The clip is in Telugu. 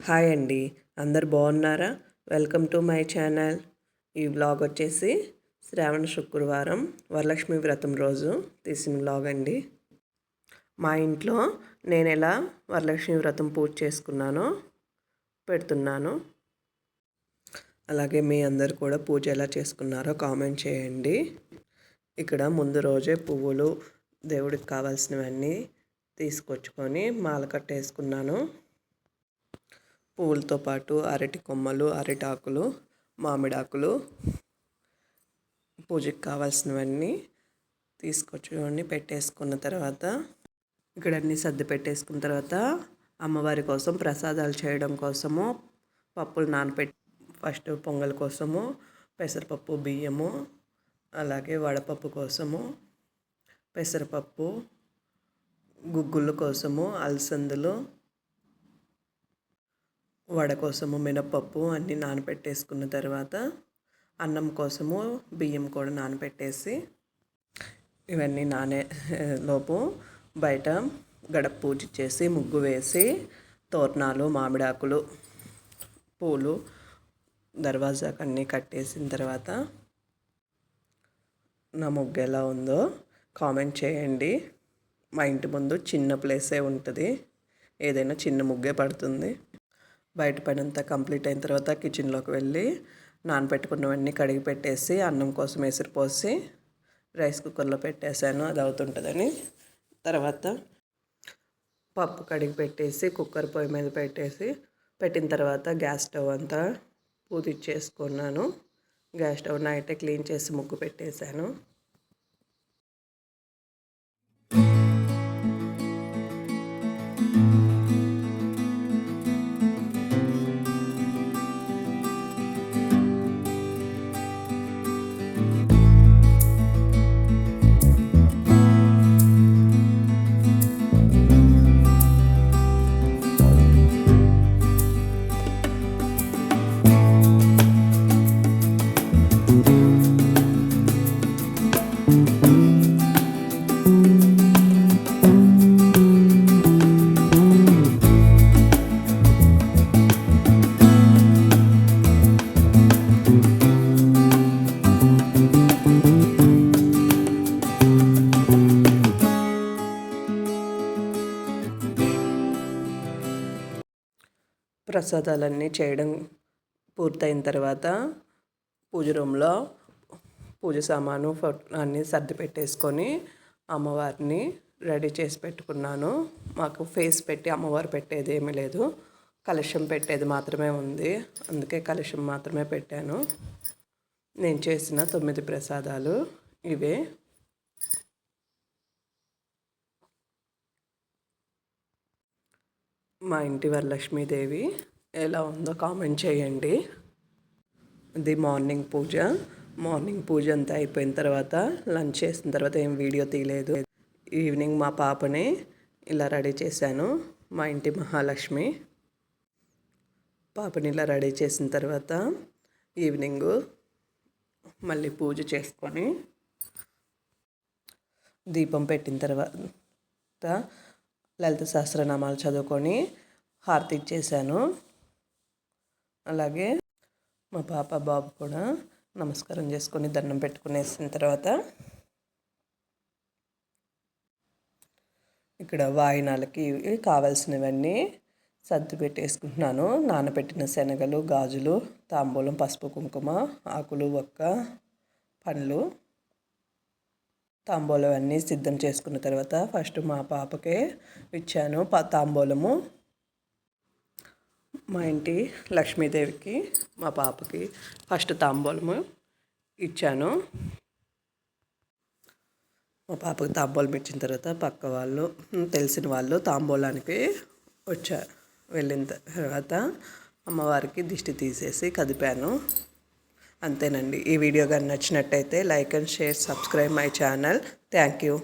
హాయ్ అండి, అందరు బాగున్నారా? Welcome to my channel. ఈ వ్లాగ్ వచ్చేసి శ్రావణ శుక్రవారం వరలక్ష్మి వ్రతం రోజు తీసిన వ్లాగ్ అండి. మా ఇంట్లో నేను ఎలా వరలక్ష్మి వ్రతం పూజ చేసుకున్నానో పెడుతున్నాను. అలాగే మీ అందరు కూడా పూజ ఎలా చేసుకున్నారో కామెంట్ చేయండి. ఇక్కడ ముందు రోజే పువ్వులు దేవుడికి కావాల్సినవన్నీ తీసుకొచ్చుకొని మాల కట్టేసుకున్నాను. పువ్వులతో పాటు అరటి కొమ్మలు, అరిటాకులు, మామిడాకులు, పూజకి కావాల్సినవన్నీ తీసుకొచ్చుకొని పెట్టేసుకున్న తర్వాత ఇక్కడ అన్నీ సర్ది పెట్టేసుకున్న తర్వాత అమ్మవారి కోసం ప్రసాదాలు చేయడం కోసము పప్పులు నానపెట్టి ఫస్ట్ పొంగల్ కోసము పెసరపప్పు, బియ్యము, అలాగే వడపప్పు కోసము పెసరపప్పు, గుగ్గుల కోసము అలసందలు, వడ కోసము మినపప్పు అన్నీ నానపెట్టేసుకున్న తర్వాత అన్నం కోసము బియ్యం కూడా నానపెట్టేసి ఇవన్నీ లోపు బయట గడప పూజ చేసి ముగ్గు వేసి తోరణాలు, మామిడాకులు, పూలు దర్వాజాకు అన్నీ కట్టేసిన తర్వాత నా ముగ్గు ఎలా ఉందో కామెంట్ చేయండి. మా ఇంటి ముందు చిన్న ప్లేసే ఉంటుంది, ఏదైనా చిన్న ముగ్గే పడుతుంది. బయట పని అంతా కంప్లీట్ అయిన తర్వాత కిచెన్లోకి వెళ్ళి నానబెట్టుకున్నవన్నీ కడిగి పెట్టేసి అన్నం కోసం ఎసురు పోసి రైస్ కుక్కర్లో పెట్టేశాను, అది అవుతుంటుందని. తర్వాత పప్పు కడిగి పెట్టేసి కుక్కర్ పొయ్యి మీద పెట్టిన తర్వాత గ్యాస్ స్టవ్ అంతా పూజించేసుకున్నాను. గ్యాస్ స్టవ్ నైటే క్లీన్ చేసి ముగ్గు పెట్టేశాను. ప్రసాదాలన్నీ చేయడం పూర్తయిన తర్వాత పూజ రూమ్లో పూజ సామాను అన్నీ సర్ది పెట్టేసుకొని అమ్మవారిని రెడీ చేసి పెట్టుకున్నాను. మాకు ఫేస్ పెట్టి అమ్మవారు పెట్టేది ఏమీ లేదు, కలశం పెట్టేది మాత్రమే ఉంది. అందుకే కలశం మాత్రమే పెట్టాను. నేను చేసిన 9 ప్రసాదాలు ఇవే. మా ఇంటి వరలక్ష్మీదేవి ఎలా ఉందో కామెంట్ చేయండి. ఇది మార్నింగ్ పూజ అంతా అయిపోయిన తర్వాత లంచ్ చేసిన తర్వాత ఏం వీడియో తీయలేదు. ఈవినింగ్ మా పాపని ఇలా రెడీ చేశాను. మా ఇంటి మహాలక్ష్మి పాపని ఇలా రెడీ చేసిన తర్వాత ఈవినింగ్ మళ్ళీ పూజ చేసుకొని దీపం పెట్టిన తర్వాత లలిత సహస్రనామాలు చదువుకొని హారతి ఇచ్చేసాను. అలాగే మా పాప బాబు కూడా నమస్కారం చేసుకొని దండం పెట్టుకునేసిన తర్వాత ఇక్కడ వాయినాలకి కావాల్సినవన్నీ సర్ది పెట్టేసుకుంటున్నాను. నానబెట్టిన శనగలు, గాజులు, తాంబూలం, పసుపు, కుంకుమ, ఆకులు, ఒక్క, పండ్లు, తాంబూలం అన్నీ సిద్ధం చేసుకున్న తర్వాత ఫస్ట్ మా పాపకే ఇచ్చాను తాంబూలము. మా ఇంటి లక్ష్మీదేవికి మా పాపకి ఫస్ట్ తాంబూలము ఇచ్చాను. మా పాపకి తాంబూలం ఇచ్చిన తర్వాత పక్క వాళ్ళు తెలిసిన వాళ్ళు తాంబూలానికి వెళ్ళిన తర్వాత అమ్మవారికి దిష్టి తీసేసి కదిపాను. అంతేనండి. ఈ వీడియో కానీ నచ్చినట్టయితే like and share, subscribe my channel. Thank you.